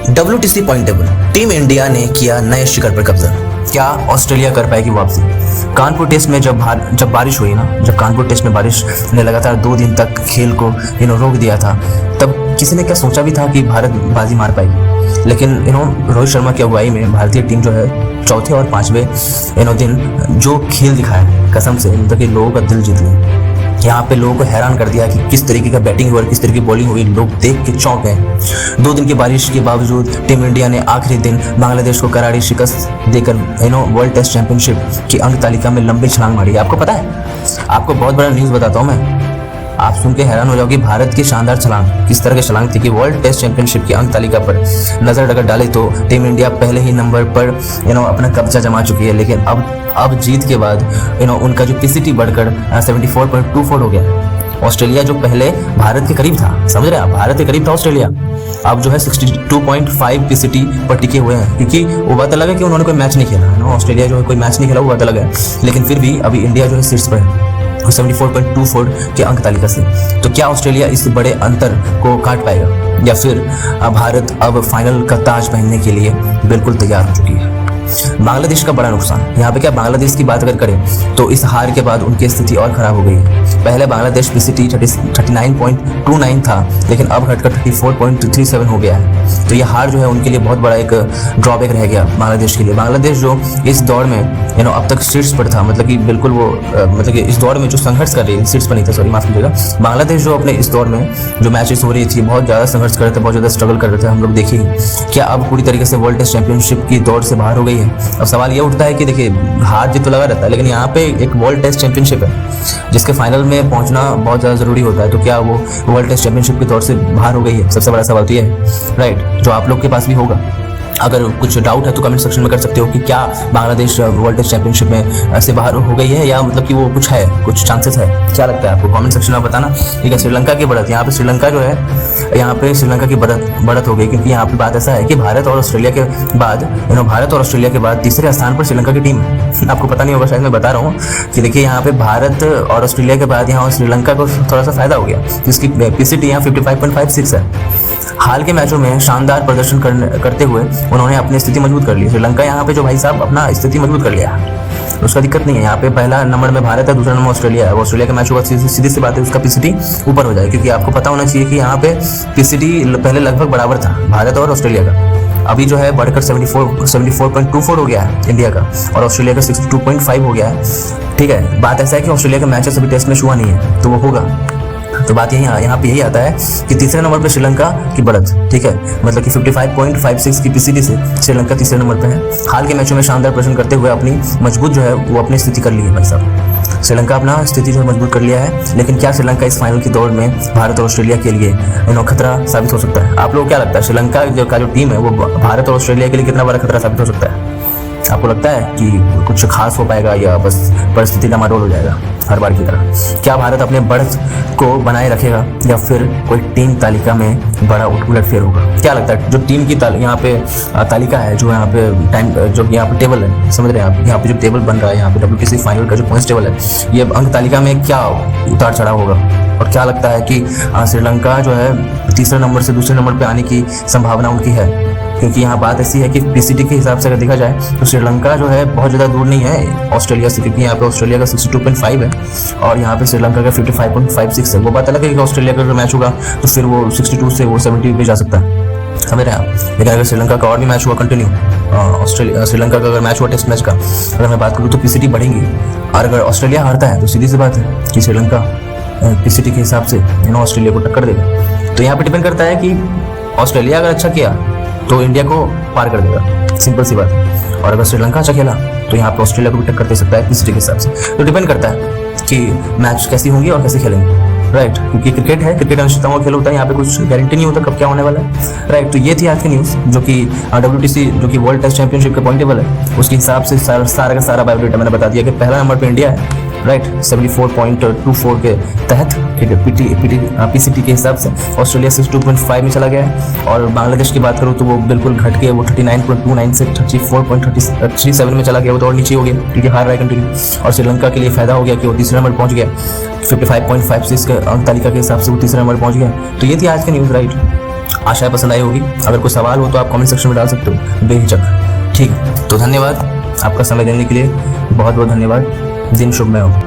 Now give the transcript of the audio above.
WTC point table, team India ने किया नए शिखर पर कब्जा। क्या ऑस्ट्रेलिया कर पाएगी वापसी? कानपुर टेस्ट में जब बारिश हुई ना, जब कानपुर टेस्ट में बारिश ने लगातार 2 दिन तक खेल को रोक दिया था, तब किसी ने क्या सोचा भी था कि भारत बाजी मार पाएगी। लेकिन रोहित शर्मा की अगुवाई में भारतीय टीम जो है चौथे और पांचवें दिन जो खेल दिखाया, कसम से मतलब कि लोगों का दिल जीत लिया। यहाँ पे लोगों को हैरान कर दिया कि किस तरीके का बैटिंग हुआ, किस तरीके की बॉलिंग हुई। लोग देख के चौंक गए। 2 दिन की बारिश के बावजूद टीम इंडिया ने आखिरी दिन बांग्लादेश को करारी शिकस्त देकर वर्ल्ड टेस्ट चैंपियनशिप की अंक तालिका में लंबी छलांग मारी। आपको पता है, आपको बहुत बड़ा न्यूज़ बताता हूँ मैं, आप सुन के हैरान हो जाओगे। भारत की शानदार छलांग किस तरह की छलांग थी कि वर्ल्ड टेस्ट चैंपियनशिप की अंक तालिका पर नजर अगर डाले तो टीम इंडिया पहले ही नंबर पर अपना कब्जा जमा चुकी है। लेकिन अब जीत के बाद उनका जो पीसीटी बढ़कर 74.24 हो गया। ऑस्ट्रेलिया जो पहले भारत के करीब था, समझ रहे हैं आप, भारत के करीब था ऑस्ट्रेलिया, अब जो है 62.5 पीसीटी पर टिके हुए हैं। क्योंकि वो बात अलग है कि उन्होंने कोई मैच नहीं खेला, ऑस्ट्रेलिया जो है कोई मैच नहीं खेला, वो बात अलग है। लेकिन फिर भी अभी इंडिया जो है शीर्ष पर है 74.24 के अंक तालिका से। तो क्या ऑस्ट्रेलिया इस बड़े अंतर को काट पाएगा, या फिर भारत अब फाइनल का ताज पहनने के लिए बिल्कुल तैयार हो चुकी है? बांग्लादेश का बड़ा नुकसान यहाँ पे क्या, बांग्लादेश की बात अगर करें तो इस हार के बाद उनकी स्थिति और खराब हो गई है। पहले बांग्लादेश पीसीटी 39.29 था, लेकिन अब घटकर 34.37 हो गया है। तो यह हार जो है उनके लिए बहुत बड़ा एक ड्रॉबैक रह गया बांग्लादेश के लिए। बांग्लादेश जो इस दौर में अब तक शीर्ष पर था, मतलब कि बिल्कुल वो मतलब कि इस दौर में जो संघर्ष कर रही है, शीर्ष पर नहीं था, सॉरी माफ कीजिएगा। बांग्लादेश जो अपने इस दौर में जो मैचेस हो रही थी बहुत ज़्यादा संघर्ष कर रहे थे, बहुत ज़्यादा स्ट्रगल कर रहे थे, हम लोग देखिए। क्या अब पूरी तरीके से वर्ल्ड टेस्ट चैंपियनशिप की दौड़ से बाहर हो गई है? अब सवाल ये उठता है कि देखिए हार जीत तो लगा रहता है, लेकिन यहाँ पे एक वर्ल्ड टेस्ट चैंपियनशिप है जिसके फाइनल में पहुंचना बहुत ज़्यादा ज़रूरी होता है। तो क्या वो वर्ल्ड टेस्ट चैंपियनशिप के दौर से बाहर हो गई है? सबसे बड़ा सवाल तो ये है, राइट, जो आप लोग के पास भी होगा। अगर कुछ डाउट है तो कमेंट सेक्शन में कर सकते हो कि क्या बांग्लादेश वर्ल्ड टेस्ट चैंपियनशिप में ऐसे बाहर हो गई है, या मतलब कि वो कुछ है, कुछ चांसेस है, क्या लगता है आपको? कमेंट सेक्शन में बताना। ठीक है, श्रीलंका की बढ़त, यहाँ पे श्रीलंका जो है, यहाँ पे श्रीलंका की बढ़त हो गई, क्योंकि यहाँ पे बात ऐसा है कि भारत और ऑस्ट्रेलिया के बाद तीसरे स्थान पर श्रीलंका की टीम है। आपको पता नहीं होगा, शायद मैं बता रहा हूँ कि देखिए यहाँ पे भारत और ऑस्ट्रेलिया के बाद यहाँ श्रीलंका को थोड़ा सा फायदा हो गया, जिसकी पीसीटी यहाँ 55.56 है। हाल के मैचों में शानदार प्रदर्शन करते हुए उन्होंने अपनी स्थिति मजबूत कर ली। श्रीलंका यहाँ पे जो भाई साहब अपना स्थिति मजबूत कर लिया, उसका दिक्कत नहीं है। यहाँ पे पहला नंबर में भारत है, दूसरा नंबर ऑस्ट्रेलिया है। ऑस्ट्रेलिया का मैच होगा, सीधी सी बात है, उसका पीसीटी ऊपर हो जाए, क्योंकि आपको पता होना चाहिए कि यहाँ पे पीसीटी पहले लगभग बराबर था भारत और ऑस्ट्रेलिया का, अभी जो है बढ़कर 74.24 हो गया है इंडिया का, और ऑस्ट्रेलिया का 62.5 हो गया है। ठीक है, बात ऐसा है कि ऑस्ट्रेलिया का मैचेस अभी टेस्ट में हुआ नहीं है, तो वो होगा। तो बात यहाँ पे यही आता है कि तीसरे नंबर पे श्रीलंका की बढ़त, ठीक है, मतलब कि 55.56 की पीसीटी से श्रीलंका तीसरे नंबर पे है। हाल के मैचों में शानदार प्रदर्शन करते हुए अपनी मजबूत जो है वो अपनी स्थिति कर ली है भाई साहब। श्रीलंका अपना स्थिति जो है मजबूत कर लिया है। लेकिन क्या श्रीलंका इस फाइनल की दौड़ में भारत और ऑस्ट्रेलिया के लिए खतरा साबित हो सकता है? आप लोगों को क्या लगता है, श्रीलंका का जो टीम है वो भारत और ऑस्ट्रेलिया के लिए कितना बड़ा खतरा साबित हो सकता है? आपको लगता है कि कुछ खास हो पाएगा, या बस परिस्थिति डामाडोल हो जाएगा हर बार की तरह? क्या भारत अपने बढ़त को बनाए रखेगा, या फिर कोई टीम तालिका में बड़ा उलटफेर होगा? क्या लगता है, जो टीम की यहाँ पे तालिका है, जो यहाँ पे जो यहाँ पे टेबल है, समझ रहे हैं आप, यहाँ पे जो टेबल बन रहा है, यहाँ पे WTC फाइनल का जो पॉइंट्स टेबल है, ये अंक तालिका में क्या उतार चढ़ाव होगा? और क्या लगता है कि श्रीलंका जो है तीसरे नंबर से दूसरे नंबर पर आने की संभावना उनकी है? क्योंकि यहाँ बात ऐसी है कि पीसीटी के हिसाब से अगर देखा जाए तो श्रीलंका जो है बहुत ज़्यादा दूर नहीं है ऑस्ट्रेलिया से, क्योंकि यहाँ पे ऑस्ट्रेलिया का 62.5 है और यहाँ पे श्रीलंका का 55.56 है। वो बात अलग है कि ऑस्ट्रेलिया का अगर मैच होगा तो फिर वो 62 से वो 70 पे जा सकता है, समझ रहे हैं आप। लेकिन अगर श्रीलंका का और भी मैच हुआ कंटिन्यू, श्रीलंका का अगर मैच हुआ टेस्ट मैच का, अगर मैं बात करूँ तो पीसीटी बढ़ेंगी। और अगर ऑस्ट्रेलिया हारता है तो सीधी सी बात है कि श्रीलंका पीसीटी के हिसाब से ऑस्ट्रेलिया को टक्कर देगा। तो यहाँ पे डिपेंड करता है कि ऑस्ट्रेलिया अगर अच्छा किया तो इंडिया को पार कर देगा, सिंपल सी बात है। और अगर श्रीलंका अच्छा खेला तो यहाँ पे ऑस्ट्रेलिया को भी टक्कर दे सकता है पीसीटी के हिसाब से। तो डिपेंड करता है कि मैच कैसी होंगी और कैसे खेलेंगे, राइट। क्योंकि क्रिकेट है, क्रिकेट अनिश्चितताओं का खेल होता है, यहाँ पे कुछ गारंटी नहीं होता कब क्या होने वाला है, राइट। तो ये थी आज की न्यूज़, जो कि WTC जो कि वर्ल्ड टेस्ट चैंपियनशिप का पॉइंट टेबल है, उसके हिसाब से सारा का सारा बायोडेटा मैंने बता दिया कि पहला नंबर पे इंडिया है, राइट, 74.24 के तहत पीसीटी के हिसाब से। ऑस्ट्रेलिया 62.5 में चला गया है, और बांग्लादेश की बात करूँ तो वो बिल्कुल घट के वो 39.29 से 34.37 में चला गया, वो तो और नीचे हो गया क्योंकि हार रहा है कंटिन्यू। और श्रीलंका के लिए फायदा हो गया कि वो तीसरे नंबर पहुंच गया, 55.56 के अंक तालिका के हिसाब से वो तीसरे नंबर पहुंच गया। तो ये थी आज की न्यूज़, राइट। आशा है पसंद आई होगी। अगर कोई सवाल हो तो आप कमेंट सेक्शन में डाल सकते हो बेहिचक। ठीक, तो धन्यवाद आपका समय देने के लिए, बहुत बहुत धन्यवाद। दिन शुभमय हो।